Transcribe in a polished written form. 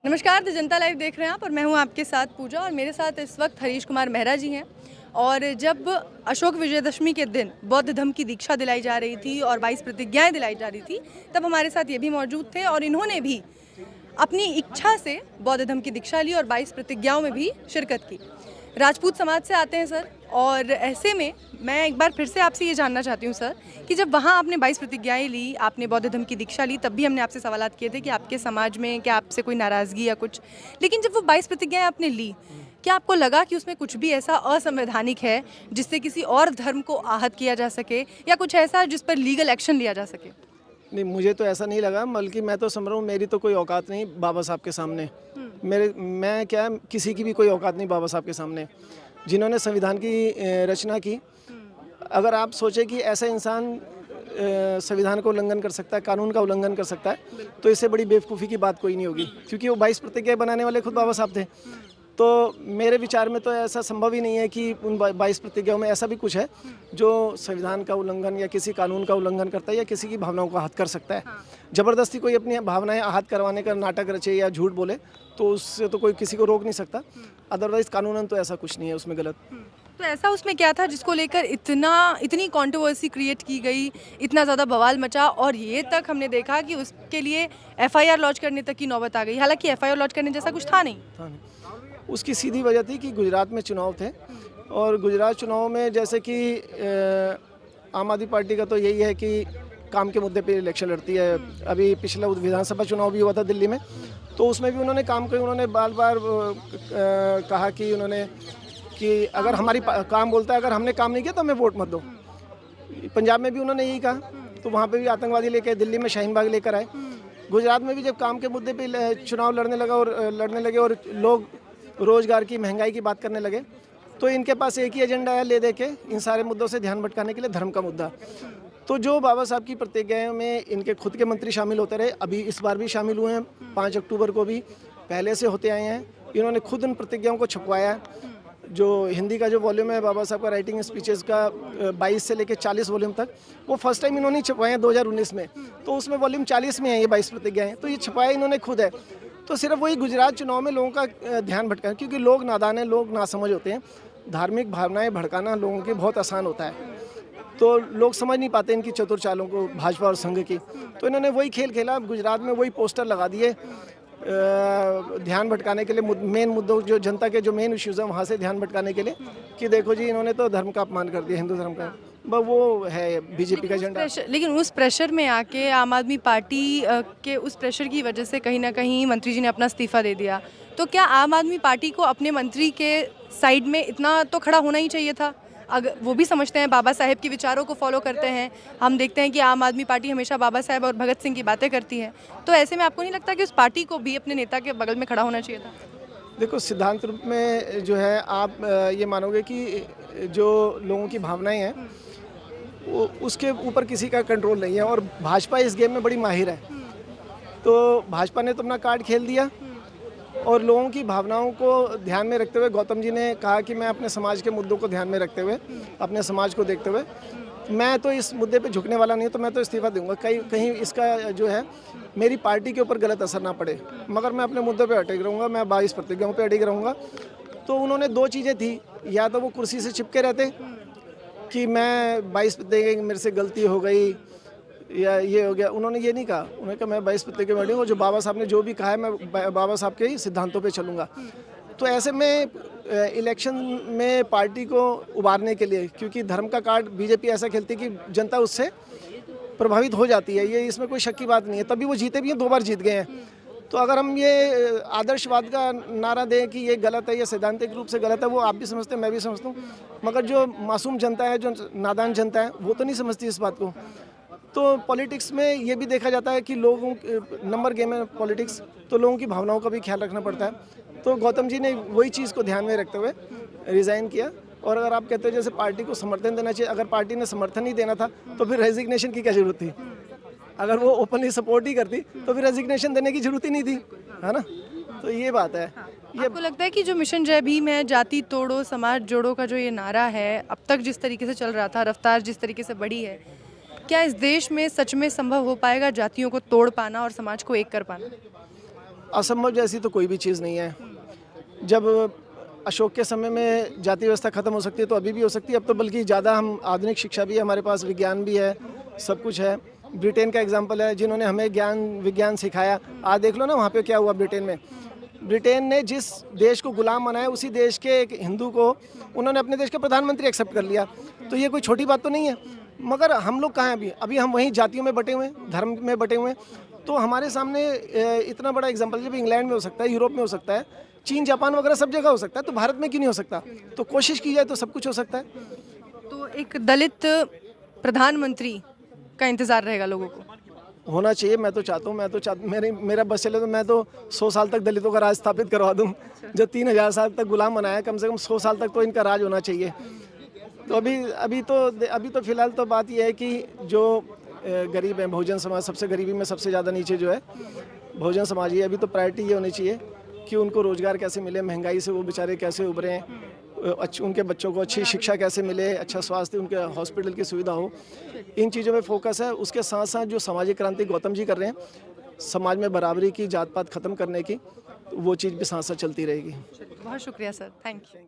नमस्कार, the Janata live देख रहे हैं आप और मैं हूं आपके साथ पूजा और मेरे साथ इस वक्त हरीश कुमार मेहरा जी हैं। और जब अशोक विजयदशमी के दिन बौद्ध धर्म की दीक्षा दिलाई जा रही थी और 22 प्रतिज्ञाएं दिलाई जा रही थी, तब हमारे साथ ये भी मौजूद थे और इन्होंने भी अपनी इच्छा से बौद्ध धर्म की दीक्षा ली और 22 प्रतिज्ञाओं में भी शिरकत की। राजपूत समाज से आते हैं सर, और ऐसे में मैं एक बार फिर से आपसे ये जानना चाहती हूँ सर कि जब वहाँ आपने 22 प्रतिज्ञाएं ली, आपने बौद्ध धर्म की दीक्षा ली, तब भी हमने आपसे सवालात किए थे कि आपके समाज में क्या आपसे कोई नाराज़गी या कुछ, लेकिन जब वो 22 प्रतिज्ञाएं आपने ली, क्या आपको लगा कि उसमें कुछ भी ऐसा असंवैधानिक है जिससे किसी और धर्म को आहत किया जा सके या कुछ ऐसा जिस पर लीगल एक्शन लिया जा सके? नहीं, मुझे तो ऐसा नहीं लगा, बल्कि मैं तो समझ रहा हूँ मेरी तो कोई औकात नहीं बाबा साहब के सामने। मैं क्या, किसी की भी कोई औकात नहीं बाबा साहब के सामने, जिन्होंने संविधान की रचना की। अगर आप सोचें कि ऐसा इंसान संविधान का उल्लंघन कर सकता है, कानून का उल्लंघन कर सकता है, तो इससे बड़ी बेवकूफ़ी की बात कोई नहीं होगी, क्योंकि वो 22 प्रतिज्ञाएं बनाने वाले खुद बाबा साहब थे। तो मेरे विचार में तो ऐसा संभव ही नहीं है कि उन 22 प्रतिज्ञाओं में ऐसा भी कुछ है जो संविधान का उल्लंघन या किसी कानून का उल्लंघन करता है या किसी की भावनाओं को आहत कर सकता है। ज़बरदस्ती कोई अपनी भावनाएं आहत करवाने का नाटक रचे या झूठ बोले तो उससे तो कोई किसी को रोक नहीं सकता। अदरवाइज़ कानूनन तो ऐसा कुछ नहीं है उसमें गलत। तो ऐसा उसमें क्या था जिसको लेकर इतनी कंट्रोवर्सी क्रिएट की गई, इतना ज़्यादा बवाल मचा और ये तक हमने देखा कि उसके लिए एफआईआर लॉन्च करने तक की नौबत आ गई? हालांकि एफआईआर लॉन्च करने जैसा कुछ था नहीं। उसकी सीधी वजह थी कि गुजरात में चुनाव थे और गुजरात चुनाव में जैसे कि आम आदमी पार्टी का तो यही है कि काम के मुद्दे पे इलेक्शन लड़ती है। अभी पिछला विधानसभा चुनाव भी हुआ था दिल्ली में, तो उसमें भी उन्होंने काम किया। उन्होंने बार बार कहा कि अगर हमारी काम बोलता है, अगर हमने काम नहीं किया तो हमें वोट मत दो। पंजाब में भी उन्होंने यही कहा, तो वहाँ पे भी आतंकवादी लेके दिल्ली में शाहीन बाग लेकर आए। गुजरात में भी जब काम के मुद्दे पे चुनाव लड़ने लगे और लोग रोजगार की, महंगाई की बात करने लगे, तो इनके पास एक ही एजेंडा है ले दे के इन सारे मुद्दों से ध्यान भटकाने के लिए, धर्म का मुद्दा। तो जो बाबा साहब की प्रतिज्ञाओं में इनके खुद के मंत्री शामिल होते रहे, अभी इस बार भी शामिल हुए हैं, 5 अक्टूबर को भी पहले से होते आए हैं। इन्होंने खुद उन प्रतिज्ञाओं को छपवाया है। जो हिंदी का जो वॉल्यूम है बाबा साहब का राइटिंग स्पीचेस का 22 से लेकर 40 वॉल्यूम तक, वो फर्स्ट टाइम इन्होंने छपवाए हैं 2019 में। तो उसमें वॉल्यूम 40 में है ये 22 प्रतिज्ञाएं, तो ये छपवाया इन्होंने खुद है। तो सिर्फ वही गुजरात चुनाव में लोगों का ध्यान भटका, क्योंकि लोग नादान हैं, लोग नासमझ होते हैं। धार्मिक भावनाएं भड़काना लोगों की बहुत आसान होता है, तो लोग समझ नहीं पाते इनकी चतुर चालों को, भाजपा और संघ की। तो इन्होंने वही खेल खेला, गुजरात में वही पोस्टर लगा दिए ध्यान भटकाने के लिए, मेन मुद्दों जो जनता के जो मेन इश्यूज़ हैं वहाँ से ध्यान भटकाने के लिए, कि देखो जी इन्होंने तो धर्म का अपमान कर दिया, हिंदू धर्म का। वो है बीजेपी का एजेंडा। लेकिन उस प्रेशर में आके आम आदमी पार्टी के उस प्रेशर की वजह से कहीं ना कहीं मंत्री जी ने अपना इस्तीफा दे दिया। तो क्या आम आदमी पार्टी को अपने मंत्री के साइड में इतना तो खड़ा होना ही चाहिए था? अगर वो भी समझते हैं, बाबा साहेब के विचारों को फॉलो करते हैं, हम देखते हैं कि आम आदमी पार्टी हमेशा बाबा साहेब और भगत सिंह की बातें करती है, तो ऐसे में आपको नहीं लगता कि उस पार्टी को भी अपने नेता के बगल में खड़ा होना चाहिए था? देखो, सिद्धांत रूप में जो है, आप ये मानोगे कि जो लोगों की भावनाएं हैं वो उसके ऊपर किसी का कंट्रोल नहीं है, और भाजपा इस गेम में बड़ी माहिर है। तो भाजपा ने तो अपना कार्ड खेल दिया और लोगों की भावनाओं को ध्यान में रखते हुए गौतम जी ने कहा कि मैं अपने समाज के मुद्दों को ध्यान में रखते हुए, अपने समाज को देखते हुए, मैं तो इस मुद्दे पे झुकने वाला नहीं, तो मैं तो इस्तीफा दूंगा। कहीं इसका जो है मेरी पार्टी के ऊपर गलत असर ना पड़े, मगर मैं अपने मुद्दे पे अटक रहूँगा, मैं 22 प्रतिज्ञाओं पे अटक रहूँगा। तो उन्होंने 2 चीज़ें थी, या तो वो कुर्सी से चिपके रहते कि मैं 22 प्रतिज्ञा मेरे से गलती हो गई या ये हो गया। उन्होंने ये नहीं कहा, उन्होंने कहा मैं 22 प्रतिज्ञा में अटूंगा, जो बाबा साहब ने जो भी कहा है मैं बाबा साहब के ही सिद्धांतों पे चलूँगा। तो ऐसे में इलेक्शन में पार्टी को उबारने के लिए, क्योंकि धर्म का कार्ड बीजेपी ऐसा खेलती है कि जनता उससे प्रभावित हो जाती है, ये इसमें कोई शक की बात नहीं है। तभी वो जीते भी हैं, 2 बार जीत गए हैं। तो अगर हम ये आदर्शवाद का नारा दें कि ये गलत है, ये सैद्धांतिक रूप से गलत है, वो आप भी समझते हैं, मैं भी समझता हूँ, मगर जो मासूम जनता है, जो नादान जनता है, वो तो नहीं समझती इस बात को। तो पॉलिटिक्स में ये भी देखा जाता है कि लोगों नंबर गेम है पॉलिटिक्स, तो लोगों की भावनाओं का भी ख्याल रखना पड़ता है। तो गौतम जी ने वही चीज़ को ध्यान में रखते हुए रिज़ाइन किया। और अगर आप कहते हो जैसे पार्टी को समर्थन देना चाहिए, अगर पार्टी ने समर्थन नहीं देना था तो फिर रेजिग्नेशन की क्या जरूरत थी? अगर वो ओपनली सपोर्ट ही करती तो फिर रेजिग्नेशन देने की जरूरत ही नहीं थी, है ना? तो ये बात है। आपको लगता है कि जो मिशन जय भीम है, जाति तोड़ो समाज जोड़ो का जो ये नारा है, अब तक जिस तरीके से चल रहा था, रफ्तार जिस तरीके से बढ़ी है, क्या इस देश में सच में संभव हो पाएगा जातियों को तोड़ पाना और समाज को एक कर पाना? असंभव जैसी तो कोई भी चीज़ नहीं है। जब अशोक के समय में जाति व्यवस्था खत्म हो सकती है तो अभी भी हो सकती है। अब तो बल्कि ज़्यादा हम आधुनिक शिक्षा भी है हमारे पास, विज्ञान भी है, सब कुछ है। ब्रिटेन का एग्जाम्पल है जिन्होंने हमें ज्ञान विज्ञान सिखाया। आज देख लो ना वहाँ पे क्या हुआ ब्रिटेन में। ब्रिटेन ने जिस देश को गुलाम बनाया उसी देश के एक हिंदू को उन्होंने अपने देश के प्रधानमंत्री एक्सेप्ट कर लिया। तो ये कोई छोटी बात तो नहीं है। मगर हम लोग कहाँ हैं अभी? अभी हम वहीं जातियों में बटे हुए हैं, धर्म में बटे हुए हैं। तो हमारे सामने इतना बड़ा एग्जाम्पल जब इंग्लैंड में हो सकता है, यूरोप में हो सकता है, चीन जापान वगैरह सब जगह हो सकता है, तो भारत में क्यों नहीं हो सकता? तो कोशिश की जाए तो सब कुछ हो सकता है। तो एक दलित प्रधानमंत्री का इंतजार रहेगा लोगों को। होना चाहिए। मैं तो चाहता हूँ, मेरा बस चले तो मैं तो 100 साल तक दलितों का राज स्थापित करवा दूँ। जो 3000 साल तक गुलाम बनाया, कम से कम 100 साल तक तो इनका राज होना चाहिए। तो अभी तो फिलहाल तो बात यह है कि जो गरीब हैं, बहुजन समाज, सबसे गरीबी में सबसे ज़्यादा नीचे जो है बहुजन समाज ही है। अभी तो प्रायोरिटी ये होनी चाहिए कि उनको रोज़गार कैसे मिले, महंगाई से वो बेचारे कैसे उभरें, उनके बच्चों को अच्छी शिक्षा कैसे मिले, अच्छा स्वास्थ्य, उनके हॉस्पिटल की सुविधा हो। इन चीज़ों में फोकस है। उसके साथ साथ जो सामाजिक क्रांति गौतम जी कर रहे हैं, समाज में बराबरी की, जात पात खत्म करने की, वो चीज़ भी साथ साथ चलती रहेगी। बहुत शुक्रिया सर, थैंक यू।